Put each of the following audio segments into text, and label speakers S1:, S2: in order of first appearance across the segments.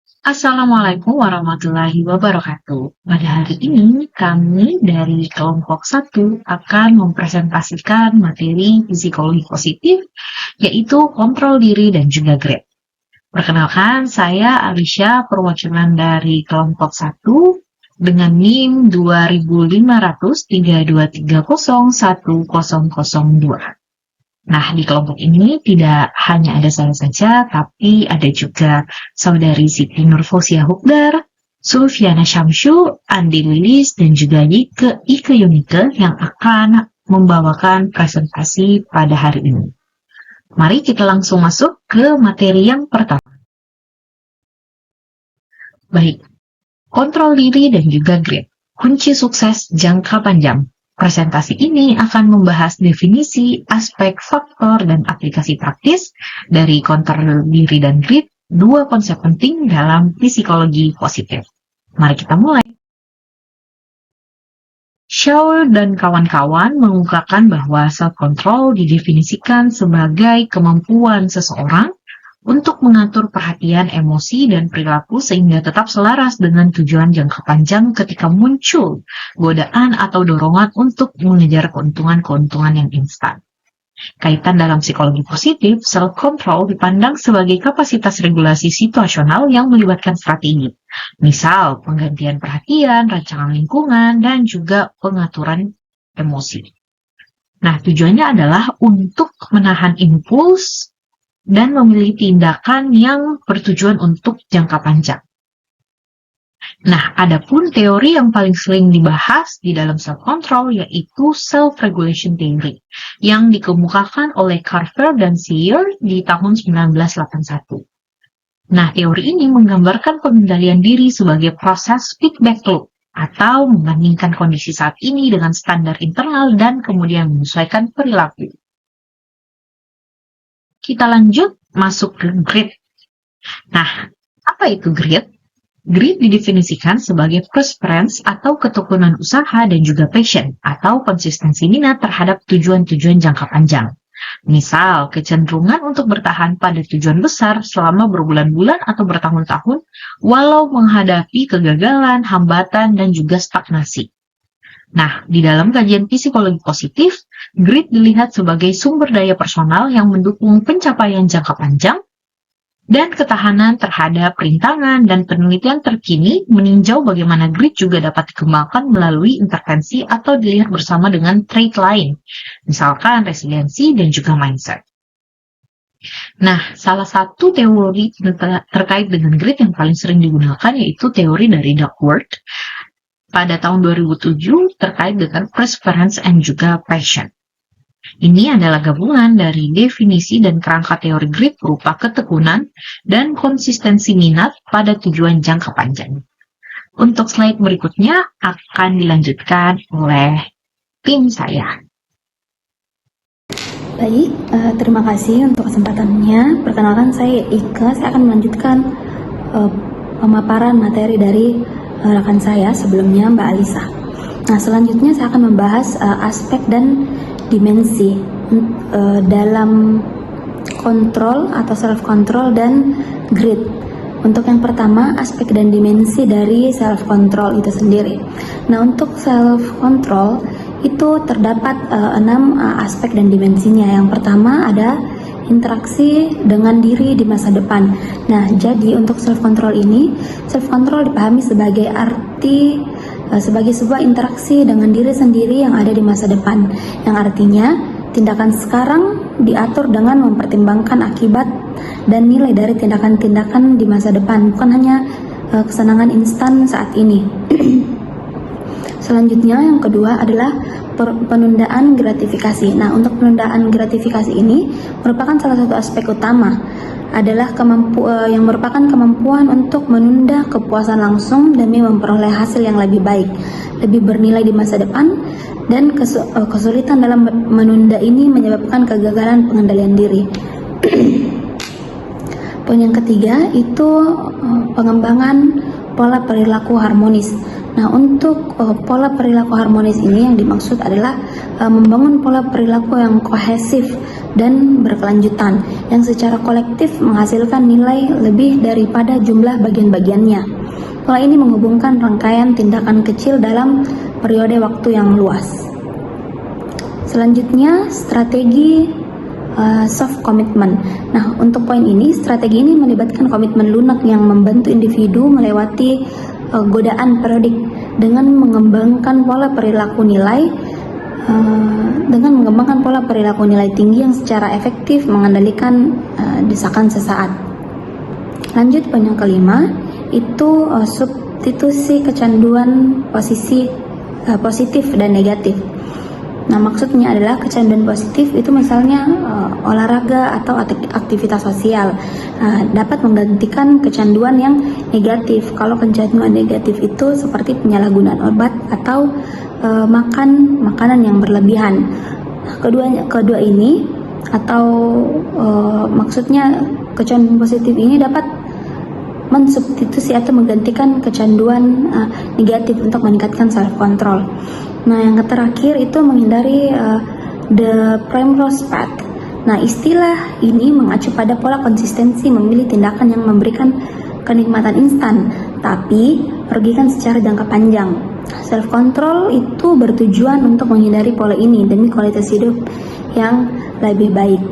S1: Assalamualaikum warahmatullahi wabarakatuh. Pada hari ini, kami dari kelompok 1 akan mempresentasikan materi psikologi positif, yaitu kontrol diri dan juga grade. Perkenalkan, saya Alisha, perwakilan dari kelompok 1 dengan NIM 250032301002. Nah, di kelompok ini tidak hanya ada saya saja, tapi ada juga saudari Siti Nurfosia Hukdar, Sulfiana Syamsu, Andi Lilis, dan juga Ike Yunike yang akan membawakan presentasi pada hari ini. Mari kita langsung masuk ke materi yang pertama. Baik, kontrol diri dan juga grade, kunci sukses jangka panjang. Presentasi ini akan membahas definisi, aspek, faktor, dan aplikasi praktis dari kontrol diri dan grit, dua konsep penting dalam psikologi positif. Mari kita mulai. Shaw dan kawan-kawan mengungkapkan bahwa self-control didefinisikan sebagai kemampuan seseorang untuk mengatur perhatian, emosi, dan perilaku sehingga tetap selaras dengan tujuan jangka panjang ketika muncul godaan atau dorongan untuk mengejar keuntungan-keuntungan yang instan. Kaitan dalam psikologi positif, self-control dipandang sebagai kapasitas regulasi situasional yang melibatkan strategi. Misal, penggantian perhatian, rancangan lingkungan, dan juga pengaturan emosi. Nah, tujuannya adalah untuk menahan impuls dan memilih tindakan yang bertujuan untuk jangka panjang. Nah, adapun teori yang paling sering dibahas di dalam self-control yaitu self-regulation theory yang dikemukakan oleh Carver dan Sear di tahun 1981. Nah, teori ini menggambarkan pengendalian diri sebagai proses feedback loop atau membandingkan kondisi saat ini dengan standar internal dan kemudian menyesuaikan perilaku. Kita lanjut masuk ke grit. Nah, apa itu grit? Grit didefinisikan sebagai preference atau ketekunan usaha dan juga passion atau konsistensi minat terhadap tujuan-tujuan jangka panjang. Misal, kecenderungan untuk bertahan pada tujuan besar selama berbulan-bulan atau bertahun-tahun walau menghadapi kegagalan, hambatan, dan juga stagnasi. Nah, di dalam kajian psikologi positif, grit dilihat sebagai sumber daya personal yang mendukung pencapaian jangka panjang dan ketahanan terhadap rintangan, dan penelitian terkini meninjau bagaimana grit juga dapat dikembangkan melalui intervensi atau dilihat bersama dengan trait lain, misalkan resiliensi dan juga mindset. Nah, salah satu teori terkait dengan grit yang paling sering digunakan yaitu teori dari Duckworth pada tahun 2007 terkait dengan preference and juga passion. Ini adalah gabungan dari definisi dan kerangka teori grit berupa ketekunan dan konsistensi minat pada tujuan jangka panjang. Untuk slide berikutnya akan dilanjutkan oleh tim saya.
S2: Baik, terima kasih untuk kesempatannya. Perkenalkan, saya Ika. Saya akan melanjutkan pemaparan materi dari rekan saya sebelumnya, Mbak Alisa. Nah, selanjutnya saya akan membahas aspek dan dimensi dalam kontrol atau self-control dan grit. Untuk yang pertama, aspek dan dimensi dari self-control itu sendiri. Nah, untuk self-control itu terdapat 6 aspek dan dimensinya. Yang pertama ada interaksi dengan diri di masa depan. Nah, jadi untuk self-control ini, self-control dipahami sebagai sebagai sebuah interaksi dengan diri sendiri yang ada di masa depan, yang artinya tindakan sekarang diatur dengan mempertimbangkan akibat dan nilai dari tindakan-tindakan di masa depan, bukan hanya kesenangan instan saat ini. Selanjutnya yang kedua adalah penundaan gratifikasi. Nah, untuk penundaan gratifikasi ini merupakan salah satu aspek utama, adalah yang merupakan kemampuan untuk menunda kepuasan langsung demi memperoleh hasil yang lebih baik, lebih bernilai di masa depan, dan kesulitan dalam menunda ini menyebabkan kegagalan pengendalian diri. Poin yang ketiga itu pengembangan pola perilaku harmonis. Nah, untuk pola perilaku harmonis ini yang dimaksud adalah membangun pola perilaku yang kohesif dan berkelanjutan, yang secara kolektif menghasilkan nilai lebih daripada jumlah bagian-bagiannya. Pola ini menghubungkan rangkaian tindakan kecil dalam periode waktu yang luas. Selanjutnya, strategi soft commitment. Nah, untuk poin ini, strategi ini melibatkan komitmen lunak yang membantu individu melewati godaan periodik dengan mengembangkan pola perilaku nilai tinggi yang secara efektif mengendalikan desakan sesaat. Lanjut, poin yang kelima itu substitusi kecanduan positif dan negatif. Nah, maksudnya adalah kecanduan positif itu misalnya olahraga atau aktivitas sosial dapat menggantikan kecanduan yang negatif. Kalau kecanduan negatif itu seperti penyalahgunaan obat atau makan makanan yang berlebihan. Nah, kedua ini atau maksudnya kecanduan positif ini dapat mensubstitusi atau menggantikan kecanduan negatif untuk meningkatkan self control. Nah, yang terakhir itu menghindari the primrose path. Nah, istilah ini mengacu pada pola konsistensi memilih tindakan yang memberikan kenikmatan instan, tapi merugikan secara jangka panjang. Self control itu bertujuan untuk menghindari pola ini demi kualitas hidup yang lebih baik.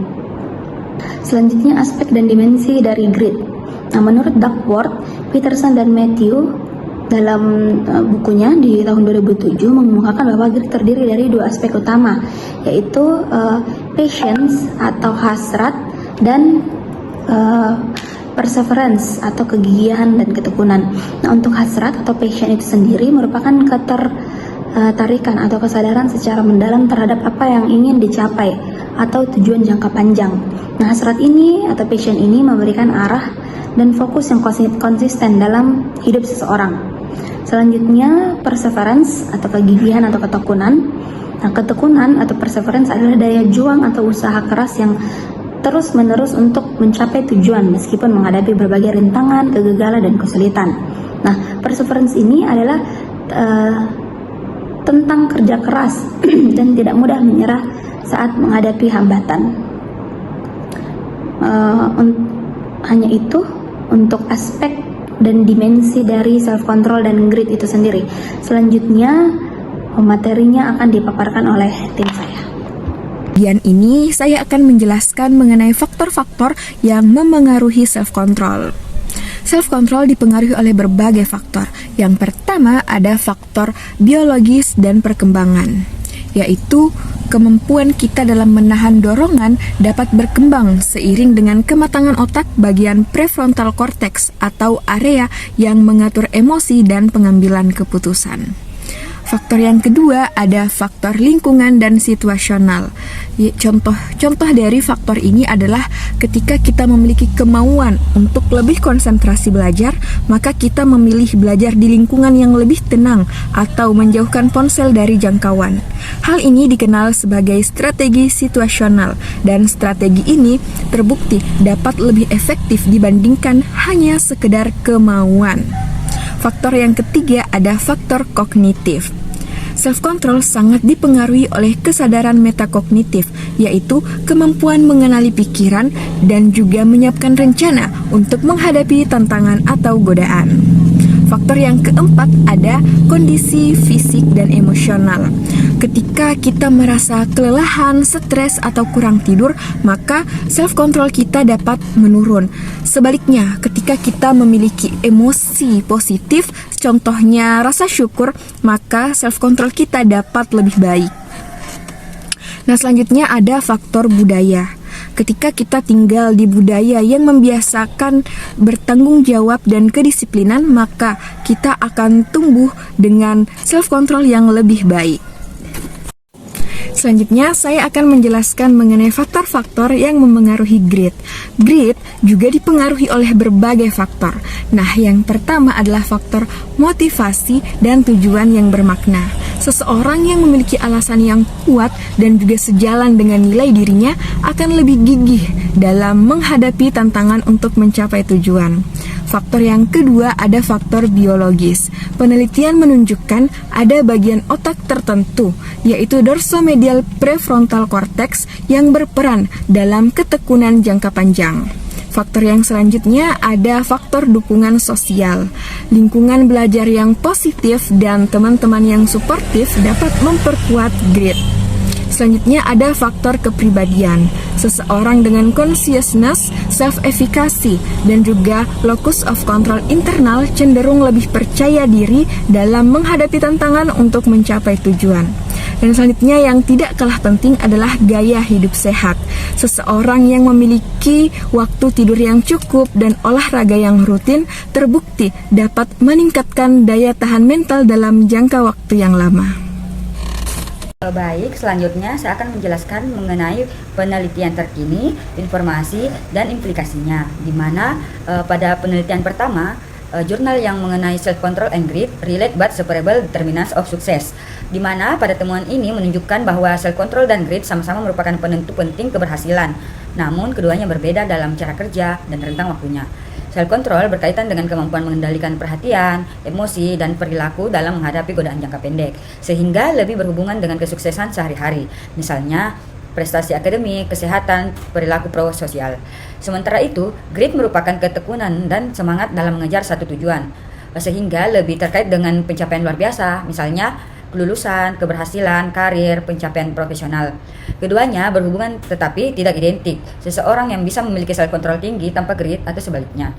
S2: Selanjutnya, aspek dan dimensi dari grit. Nah, menurut Duckworth, Peterson dan Matthew dalam bukunya di tahun 2007 mengemukakan bahwa grit terdiri dari dua aspek utama, yaitu patience atau hasrat dan perseverance atau kegigihan dan ketekunan. Nah, untuk hasrat atau passion itu sendiri merupakan ketertarikan atau kesadaran secara mendalam terhadap apa yang ingin dicapai atau tujuan jangka panjang. Nah, hasrat ini atau passion ini memberikan arah dan fokus yang konsisten dalam hidup seseorang. Selanjutnya, perseverance atau kegigihan atau ketekunan. Nah, ketekunan atau perseverance adalah daya juang atau usaha keras yang terus-menerus untuk mencapai tujuan meskipun menghadapi berbagai rintangan, kegagalan, dan kesulitan. Nah, perseverance ini adalah tentang kerja keras dan tidak mudah menyerah saat menghadapi hambatan. Hanya itu untuk aspek dan dimensi dari self control dan grit itu sendiri. Selanjutnya materinya akan dipaparkan oleh tim saya.
S3: Bagian ini saya akan menjelaskan mengenai faktor-faktor yang memengaruhi self control. Self control dipengaruhi oleh berbagai faktor. Yang pertama ada faktor biologis dan perkembangan, yaitu kemampuan kita dalam menahan dorongan dapat berkembang seiring dengan kematangan otak bagian prefrontal cortex atau area yang mengatur emosi dan pengambilan keputusan. Faktor yang kedua ada faktor lingkungan dan situasional. Contoh dari faktor ini adalah ketika kita memiliki kemauan untuk lebih konsentrasi belajar, maka kita memilih belajar di lingkungan yang lebih tenang atau menjauhkan ponsel dari jangkauan. Hal ini dikenal sebagai strategi situasional, dan strategi ini terbukti dapat lebih efektif dibandingkan hanya sekedar kemauan. Faktor yang ketiga ada faktor kognitif. Self-control sangat dipengaruhi oleh kesadaran metakognitif, yaitu kemampuan mengenali pikiran dan juga menyiapkan rencana untuk menghadapi tantangan atau godaan. Faktor yang keempat ada kondisi fisik dan emosional. Ketika kita merasa kelelahan, stres, atau kurang tidur, maka self-control kita dapat menurun. Sebaliknya, ketika kita memiliki emosi positif, contohnya rasa syukur, maka self-control kita dapat lebih baik. Nah, selanjutnya ada faktor budaya. Ketika kita tinggal di budaya yang membiasakan bertanggung jawab dan kedisiplinan, maka kita akan tumbuh dengan self-control yang lebih baik. Selanjutnya, saya akan menjelaskan mengenai faktor-faktor yang memengaruhi grit. Grit juga dipengaruhi oleh berbagai faktor. Nah, yang pertama adalah faktor motivasi dan tujuan yang bermakna. Seseorang yang memiliki alasan yang kuat dan juga sejalan dengan nilai dirinya akan lebih gigih dalam menghadapi tantangan untuk mencapai tujuan. Faktor yang kedua ada faktor biologis. Penelitian menunjukkan ada bagian otak tertentu, yaitu dorsomedial prefrontal cortex yang berperan dalam ketekunan jangka panjang. Faktor yang selanjutnya ada faktor dukungan sosial. Lingkungan belajar yang positif dan teman-teman yang suportif dapat memperkuat grit. Selanjutnya ada faktor kepribadian. Seseorang dengan consciousness, self-efficacy, dan juga locus of control internal cenderung lebih percaya diri dalam menghadapi tantangan untuk mencapai tujuan. Dan selanjutnya yang tidak kalah penting adalah gaya hidup sehat. Seseorang yang memiliki waktu tidur yang cukup dan olahraga yang rutin terbukti dapat meningkatkan daya tahan mental dalam jangka waktu yang lama.
S4: Baik, selanjutnya saya akan menjelaskan mengenai penelitian terkini, informasi, dan implikasinya. Di mana pada penelitian pertama, jurnal yang mengenai self-control and grit, relate but separable determinants of success. Di mana pada temuan ini menunjukkan bahwa self-control dan grit sama-sama merupakan penentu penting keberhasilan. Namun keduanya berbeda dalam cara kerja dan rentang waktunya. Self-control berkaitan dengan kemampuan mengendalikan perhatian, emosi, dan perilaku dalam menghadapi godaan jangka pendek, sehingga lebih berhubungan dengan kesuksesan sehari-hari, misalnya prestasi akademik, kesehatan, perilaku pro-sosial. Sementara itu, grit merupakan ketekunan dan semangat dalam mengejar satu tujuan, sehingga lebih terkait dengan pencapaian luar biasa, misalnya kelulusan, keberhasilan, karir, pencapaian profesional. Keduanya berhubungan tetapi tidak identik. Seseorang yang bisa memiliki self-control tinggi tanpa grit atau sebaliknya.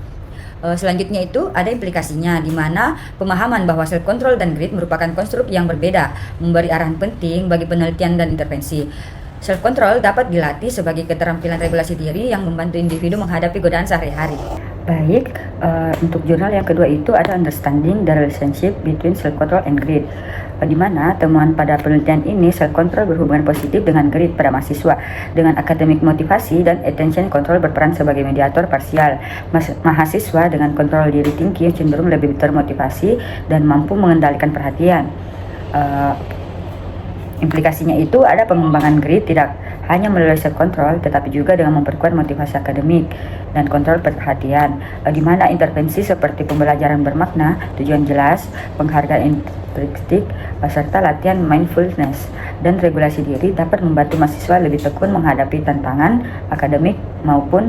S4: Selanjutnya itu ada implikasinya, di mana pemahaman bahwa self-control dan grit merupakan konstruk yang berbeda, memberi arahan penting bagi penelitian dan intervensi. Self-control dapat dilatih sebagai keterampilan regulasi diri yang membantu individu menghadapi godaan sehari-hari. Baik, untuk jurnal yang kedua itu ada Understanding the Relationship Between Self-Control and Grit, di mana temuan pada penelitian ini self-control berhubungan positif dengan grit pada mahasiswa, dengan akademik motivasi dan attention control berperan sebagai mediator parsial. Mahasiswa dengan kontrol diri tinggi cenderung lebih termotivasi dan mampu mengendalikan perhatian. Implikasinya itu ada pengembangan grit tidak hanya melalui self-control tetapi juga dengan memperkuat motivasi akademik dan kontrol perhatian, di mana intervensi seperti pembelajaran bermakna, tujuan jelas, penghargaan intrinsik, serta latihan mindfulness dan regulasi diri dapat membantu mahasiswa lebih tekun menghadapi tantangan akademik maupun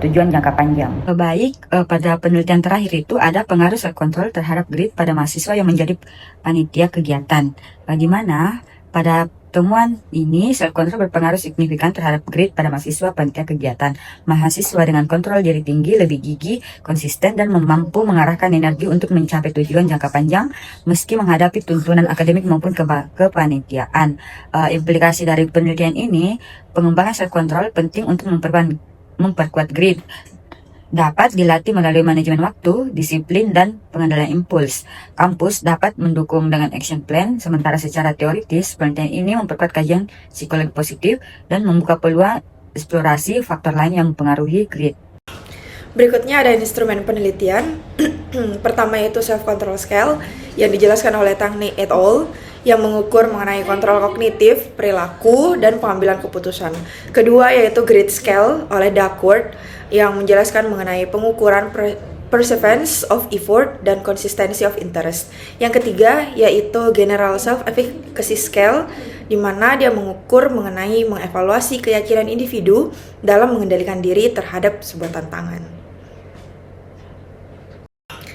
S4: tujuan jangka panjang. Baik, pada penelitian terakhir itu ada pengaruh self-control terhadap grit pada mahasiswa yang menjadi panitia kegiatan, di mana pada temuan ini, self-control berpengaruh signifikan terhadap grit pada mahasiswa panitia kegiatan. Mahasiswa dengan kontrol diri tinggi lebih gigih, konsisten, dan mampu mengarahkan energi untuk mencapai tujuan jangka panjang meski menghadapi tuntunan akademik maupun kepanitiaan. Implikasi dari penelitian ini, pengembangan self-control penting untuk memperkuat grit. Dapat dilatih melalui manajemen waktu, disiplin, dan pengendalian impuls. Kampus dapat mendukung dengan action plan, sementara secara teoritis, penelitian ini memperkuat kajian psikologi positif dan membuka peluang eksplorasi faktor lain yang mempengaruhi grit.
S5: Berikutnya ada instrumen penelitian. Pertama yaitu self-control scale yang dijelaskan oleh Tang-Ni et al. Yang mengukur mengenai kontrol kognitif, perilaku, dan pengambilan keputusan. Kedua yaitu grit scale oleh Duckworth yang menjelaskan mengenai pengukuran perseverance of effort dan consistency of interest. Yang ketiga yaitu general self-efficacy scale, di mana dia mengukur mengenai mengevaluasi keyakinan individu dalam mengendalikan diri terhadap sebuah tantangan.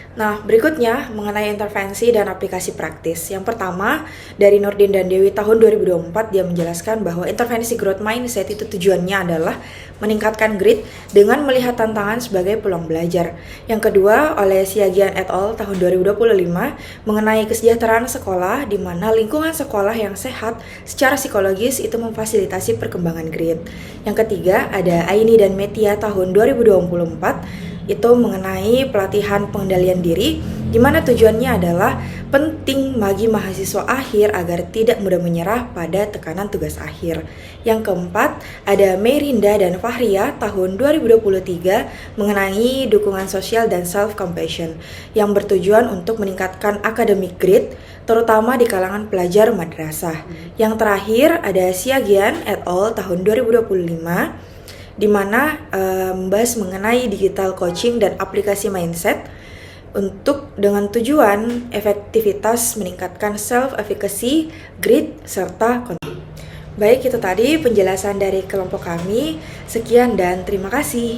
S5: Nah, berikutnya mengenai intervensi dan aplikasi praktis. Yang pertama, dari Nurdin dan Dewi tahun 2024, dia menjelaskan bahwa intervensi growth mindset itu tujuannya adalah meningkatkan grit dengan melihat tantangan sebagai peluang belajar. Yang kedua, oleh Siagian et al. Tahun 2025, mengenai kesejahteraan sekolah, di mana lingkungan sekolah yang sehat secara psikologis itu memfasilitasi perkembangan grit. Yang ketiga, ada Aini dan Metia tahun 2024, itu mengenai pelatihan pengendalian diri di mana tujuannya adalah penting bagi mahasiswa akhir agar tidak mudah menyerah pada tekanan tugas akhir. Yang keempat, ada Merinda dan Fahria tahun 2023 mengenai dukungan sosial dan self-compassion yang bertujuan untuk meningkatkan academic grade, terutama di kalangan pelajar madrasah. Yang terakhir, ada Siagian et al. Tahun 2025 di mana membahas mengenai digital coaching dan aplikasi mindset untuk dengan tujuan efektivitas meningkatkan self-efficacy, grit, serta konten. Baik, itu tadi penjelasan dari kelompok kami. Sekian dan terima kasih.